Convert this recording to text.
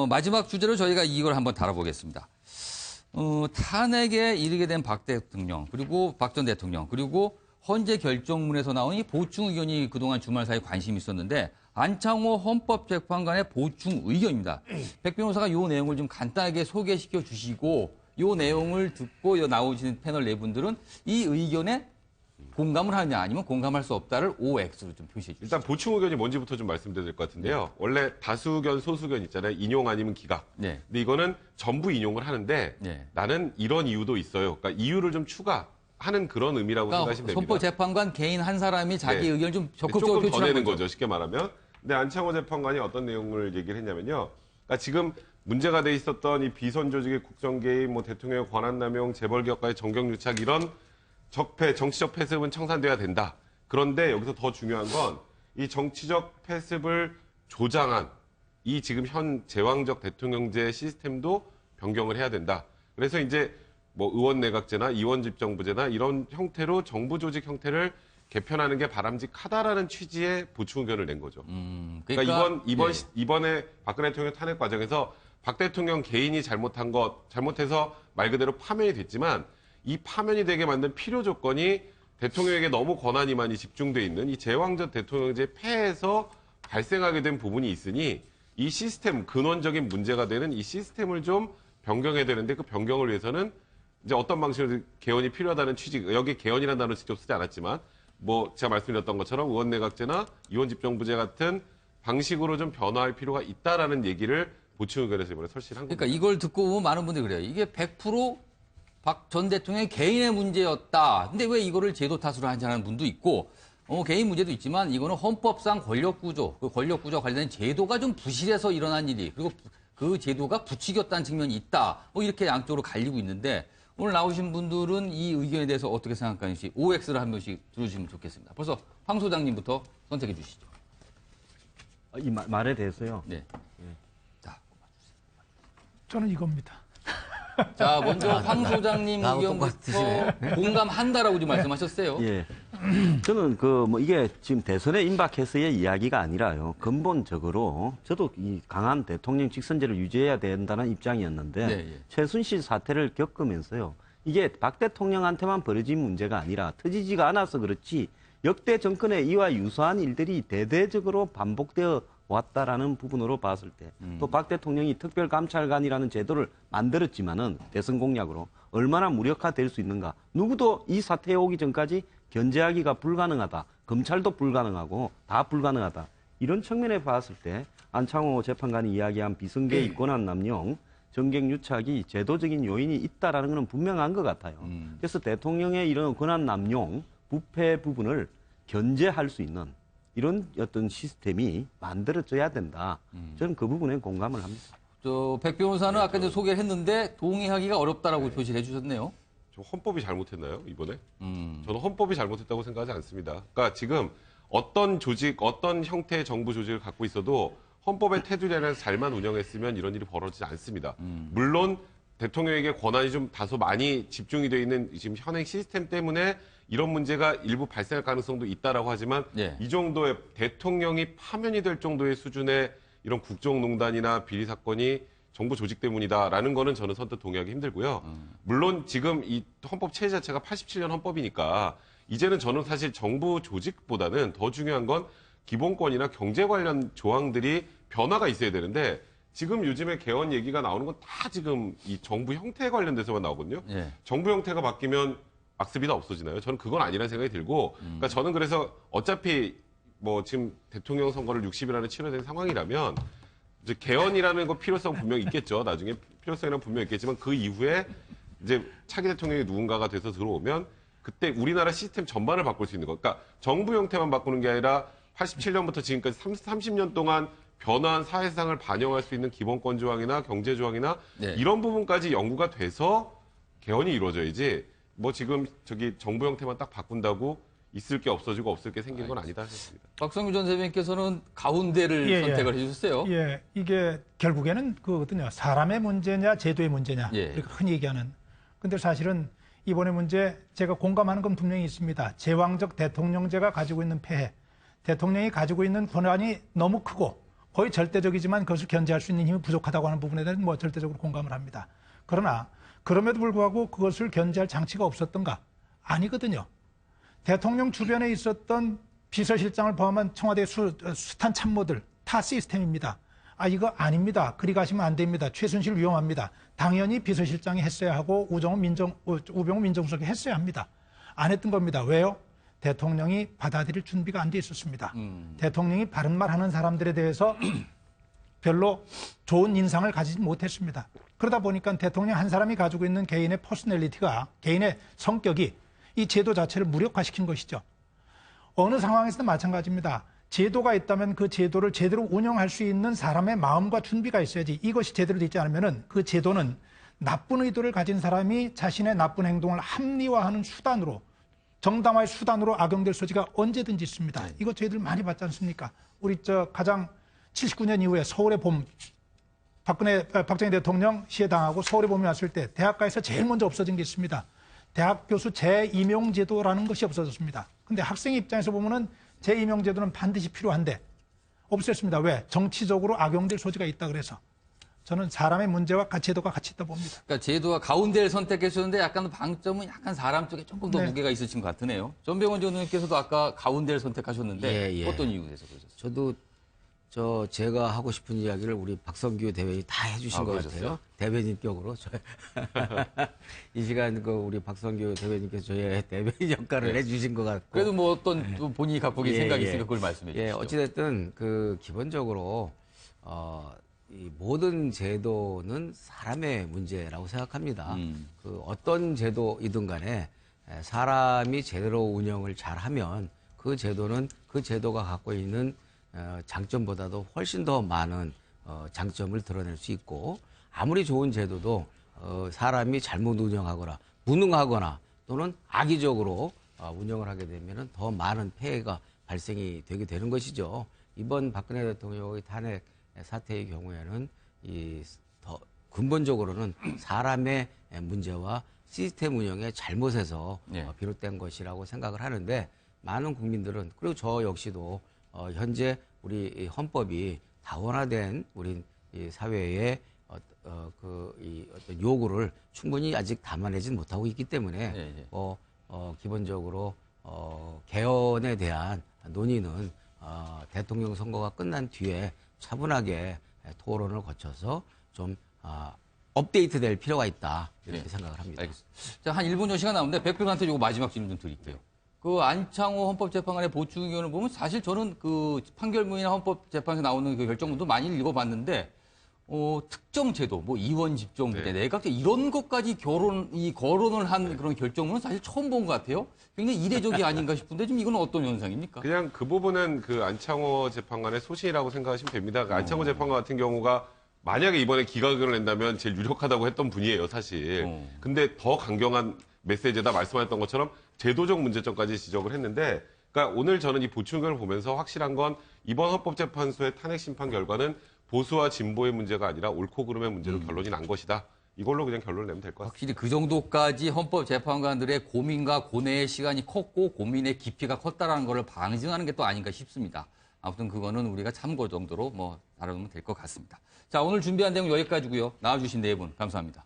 마지막 주제로 저희가 이걸 한번 다뤄보겠습니다. 탄핵에 이르게 된 박 대통령, 그리고 박 전 대통령, 그리고 헌재 결정문에서 나온 이 보충 의견이 그동안 주말 사이에 관심이 있었는데 안창호 헌법재판관의 보충 의견입니다. 백 변호사가 이 내용을 좀 간단하게 소개시켜 주시고 이 내용을 듣고 나오시는 패널 네 분들은 이 의견에 공감을 하느냐 아니면 공감할 수 없다를 OX로 좀 표시해 주시죠. 일단 보충 의견이 뭔지부터 좀 말씀드려야 될 것 같은데요. 원래 다수견, 소수견 있잖아요. 인용 아니면 기각. 네. 근데 이거는 전부 인용을 하는데 네. 나는 이런 이유도 있어요. 그러니까 이유를 좀 추가하는 그런 의미라고 생각하시면 됩니다. 헌법재판관 개인 한 사람이 자기 네. 의견을 좀 적극적으로 조금 더 표출하는 내는 거죠. 쉽게 말하면. 근데 안창호 재판관이 어떤 내용을 얘기를 했냐면요. 그러니까 지금 문제가 돼 있었던 이 비선 조직의 국정 개입, 뭐 대통령의 권한 남용, 재벌 기업과의 정경 유착 이런 적폐, 정치적 패습은 청산돼야 된다. 그런데 여기서 더 중요한 건 이 정치적 패습을 조장한 이 지금 현 제왕적 대통령제 시스템도 변경을 해야 된다. 그래서 이제 뭐 의원 내각제나 이원 집정부제나 이런 형태로 정부 조직 형태를 개편하는 게 바람직하다라는 취지의 보충 의견을 낸 거죠. 그러니까 이번에 박근혜 대통령 탄핵 과정에서 박 대통령 개인이 잘못해서 말 그대로 파면이 됐지만 이 파면이 되게 만든 필요 조건이 대통령에게 너무 권한이 많이 집중돼 있는 이 제왕적 대통령제 폐해에서 발생하게 된 부분이 있으니 이 시스템, 근원적인 문제가 되는 이 시스템을 좀 변경해야 되는데 그 변경을 위해서는 이제 어떤 방식으로 개헌이 필요하다는 취지, 여기 개헌이라는 단어를 직접 쓰지 않았지만 뭐 제가 말씀드렸던 것처럼 의원 내각제나 이원 집정부제 같은 방식으로 좀 변화할 필요가 있다라는 얘기를 보충 의견에서 이번에 설치한 겁니다. 그러니까 이걸 듣고 보면 많은 분들이 그래요. 이게 100% 박 전 대통령의 개인의 문제였다. 근데 왜 이거를 제도 탓으로 하냐는 분도 있고, 개인 문제도 있지만 이거는 헌법상 권력구조, 그 권력구조와 관련된 제도가 좀 부실해서 일어난 일이, 그리고 그 제도가 부추겼다는 측면이 있다. 뭐 이렇게 양쪽으로 갈리고 있는데 오늘 나오신 분들은 이 의견에 대해서 어떻게 생각하는지 OX를 한 번씩 들어주시면 좋겠습니다. 벌써 황 소장님부터 선택해 주시죠. 이 말에 대해서요. 네. 자, 저는 이겁니다. 자, 먼저 황 소장님 의견부터 공감한다라고 지금 말씀하셨어요. 예. 저는 이게 지금 대선에 임박해서의 이야기가 아니라요. 근본적으로 저도 이 강한 대통령 직선제를 유지해야 된다는 입장이었는데 네, 예. 최순실 사태를 겪으면서요. 이게 박 대통령한테만 벌어진 문제가 아니라 터지지가 않아서 그렇지 역대 정권의 이와 유사한 일들이 대대적으로 반복되어 왔다라는 부분으로 봤을 때 또 박 대통령이 특별감찰관이라는 제도를 만들었지만은 대선 공약으로 얼마나 무력화될 수 있는가. 누구도 이 사태에 오기 전까지 견제하기가 불가능하다. 검찰도 불가능하고 다 불가능하다. 이런 측면에 봤을 때 안창호 재판관이 이야기한 비선개입 권한 남용, 정경 유착이 제도적인 요인이 있다라는 것은 분명한 것 같아요. 그래서 대통령의 이런 권한 남용, 부패 부분을 견제할 수 있는 이런 어떤 시스템이 만들어져야 된다. 저는 그 부분에 공감을 합니다. 백 변호사는 아까 이제 소개를 했는데 동의하기가 어렵다라고 표시를 해주셨네요. 저 헌법이 잘못했나요, 이번에? 저는 헌법이 잘못했다고 생각하지 않습니다. 그러니까 지금 어떤 조직, 어떤 형태의 정부 조직을 갖고 있어도 헌법의 테두리 안에서 잘만 운영했으면 이런 일이 벌어지지 않습니다. 물론 대통령에게 권한이 좀 다소 많이 집중이 되어 있는 지금 현행 시스템 때문에 이런 문제가 일부 발생할 가능성도 있다라고 하지만 예. 이 정도의 대통령이 파면이 될 정도의 수준의 이런 국정농단이나 비리 사건이 정부 조직 때문이다라는 거는 저는 선뜻 동의하기 힘들고요. 물론 지금 이 헌법 체제 자체가 87년 헌법이니까 이제는 저는 사실 정부 조직보다는 더 중요한 건 기본권이나 경제 관련 조항들이 변화가 있어야 되는데 지금 요즘에 개헌 얘기가 나오는 건 다 지금 이 정부 형태에 관련돼서만 나오거든요. 예. 정부 형태가 바뀌면 악습이 다 없어지나요? 저는 그건 아니라는 생각이 들고, 그러니까 저는 그래서 어차피 뭐 지금 대통령 선거를 60일 안에 치러야 상황이라면 이제 개헌이라는 거 필요성 분명히 있겠죠. 나중에 필요성이란 분명히 있겠지만 그 이후에 이제 차기 대통령이 누군가가 돼서 들어오면 그때 우리나라 시스템 전반을 바꿀 수 있는 거. 그러니까 정부 형태만 바꾸는 게 아니라 87년부터 지금까지 30년 동안 변화한 사회상을 반영할 수 있는 기본권 조항이나 경제 조항이나 네. 이런 부분까지 연구가 돼서 개헌이 이루어져야지 뭐 지금 정부 형태만 딱 바꾼다고 있을 게 없어지고 없을 게 생긴 건 아니다 싶습니다. 박성규 전 대변인께서는 가운데를 선택을 해주셨어요. 예, 이게 결국에는 그거거든요. 사람의 문제냐, 제도의 문제냐. 예. 이렇게 흔히 얘기하는. 근데 사실은 이번의 문제 제가 공감하는 건 분명히 있습니다. 제왕적 대통령제가 가지고 있는 폐해. 대통령이 가지고 있는 권한이 너무 크고 거의 절대적이지만 그것을 견제할 수 있는 힘이 부족하다고 하는 부분에 대해서는 뭐 절대적으로 공감을 합니다. 그러나 그럼에도 불구하고 그것을 견제할 장치가 없었던가? 아니거든요. 대통령 주변에 있었던 비서실장을 포함한 청와대 숱한 참모들 타 시스템입니다. 이거 아닙니다. 그리 가시면 안 됩니다. 최순실 위험합니다. 당연히 비서실장이 했어야 하고 우병우 민정수석이 했어야 합니다. 안 했던 겁니다. 왜요? 대통령이 받아들일 준비가 안 돼 있었습니다. 대통령이 바른 말 하는 사람들에 대해서 별로 좋은 인상을 가지지 못했습니다. 그러다 보니까 대통령 한 사람이 가지고 있는 개인의 퍼스널리티가, 개인의 성격이 이 제도 자체를 무력화시킨 것이죠. 어느 상황에서도 마찬가지입니다. 제도가 있다면 그 제도를 제대로 운영할 수 있는 사람의 마음과 준비가 있어야지, 이것이 제대로 되지 않으면 그 제도는 나쁜 의도를 가진 사람이 자신의 나쁜 행동을 합리화하는 수단으로, 정당화의 수단으로 악용될 소지가 언제든지 있습니다. 이거 저희들 많이 봤지 않습니까? 우리 가장 79년 이후에 서울의 봄, 박정희 대통령 시해당하고 서울의 봄이 왔을 때 대학가에서 제일 먼저 없어진 게 있습니다. 대학 교수 재임용제도라는 것이 없어졌습니다. 근데 학생 입장에서 보면은 재임용제도는 반드시 필요한데 없앴습니다. 왜? 정치적으로 악용될 소지가 있다 그래서. 저는 사람의 문제와 제도가 같이 있다 봅니다. 그러니까 제도가 가운데를 선택했었는데 약간 방점은 약간 사람 쪽에 조금 더 네. 무게가 있으신 것 같으네요. 전병헌 전 의원께서도 아까 가운데를 선택하셨는데 예. 어떤 이유에서 그러셨어요? 저도 제가 하고 싶은 이야기를 우리 박성규 대변인이 다 해주신 것 그러셨어요? 같아요. 대변인격으로. 이 시간 우리 박성규 대변인께서 저의 대변인 역할을 해주신 것 같고. 그래도 뭐 어떤 또 본인이 갖고 계신 생각이 예. 있으니까 그걸 말씀해 주시죠. 어찌됐든 기본적으로 이 모든 제도는 사람의 문제라고 생각합니다. 어떤 제도이든 간에 사람이 제대로 운영을 잘하면 그 제도는 그 제도가 갖고 있는 장점보다도 훨씬 더 많은 장점을 드러낼 수 있고, 아무리 좋은 제도도 사람이 잘못 운영하거나 무능하거나 또는 악의적으로 운영을 하게 되면 더 많은 폐해가 발생이 되게 되는 것이죠. 이번 박근혜 대통령의 탄핵 사태의 경우에는 더 근본적으로는 사람의 문제와 시스템 운영의 잘못에서 비롯된 것이라고 생각을 하는데, 많은 국민들은, 그리고 저 역시도 현재 우리 헌법이 다원화된 우리 이 사회의 어떤 요구를 충분히 아직 담아내지 못하고 있기 때문에 기본적으로 개헌에 대한 논의는 대통령 선거가 끝난 뒤에 차분하게 토론을 거쳐서 좀 업데이트될 필요가 있다, 이렇게 생각을 합니다. 알겠습니다. 자, 한 1분 정도 시간 남았는데 백병한테 요거 마지막 질문 좀 드릴게요. 그 안창호 헌법재판관의 보충 의견을 보면 사실 저는 그 판결문이나 헌법재판에서 나오는 그 결정문도 많이 읽어봤는데 특정 제도, 뭐 이원 집정부대, 내각제 이런 것까지 거론을 한 그런 결정문은 사실 처음 본 것 같아요. 굉장히 이례적이 아닌가 싶은데 좀 이건 어떤 현상입니까? 그냥 그 부분은 그 안창호 재판관의 소신이라고 생각하시면 됩니다. 그 안창호 재판관 같은 경우가 만약에 이번에 기각을 낸다면 제일 유력하다고 했던 분이에요, 사실. 근데 더 강경한 메시지에다 말씀하셨던 것처럼 제도적 문제점까지 지적을 했는데, 그러니까 오늘 저는 이 보충을 보면서 확실한 건 이번 헌법재판소의 탄핵 심판 결과는 보수와 진보의 문제가 아니라 옳고 그름의 문제로 결론이 난 것이다. 이걸로 그냥 결론을 내면 될 것 같습니다. 확실히 그 정도까지 헌법재판관들의 고민과 고뇌의 시간이 컸고 고민의 깊이가 컸다라는 것을 방증하는 게 또 아닌가 싶습니다. 아무튼 그거는 우리가 참고 정도로 뭐 다루면 될 것 같습니다. 자, 오늘 준비한 내용 여기까지고요. 나와주신 네 분 감사합니다.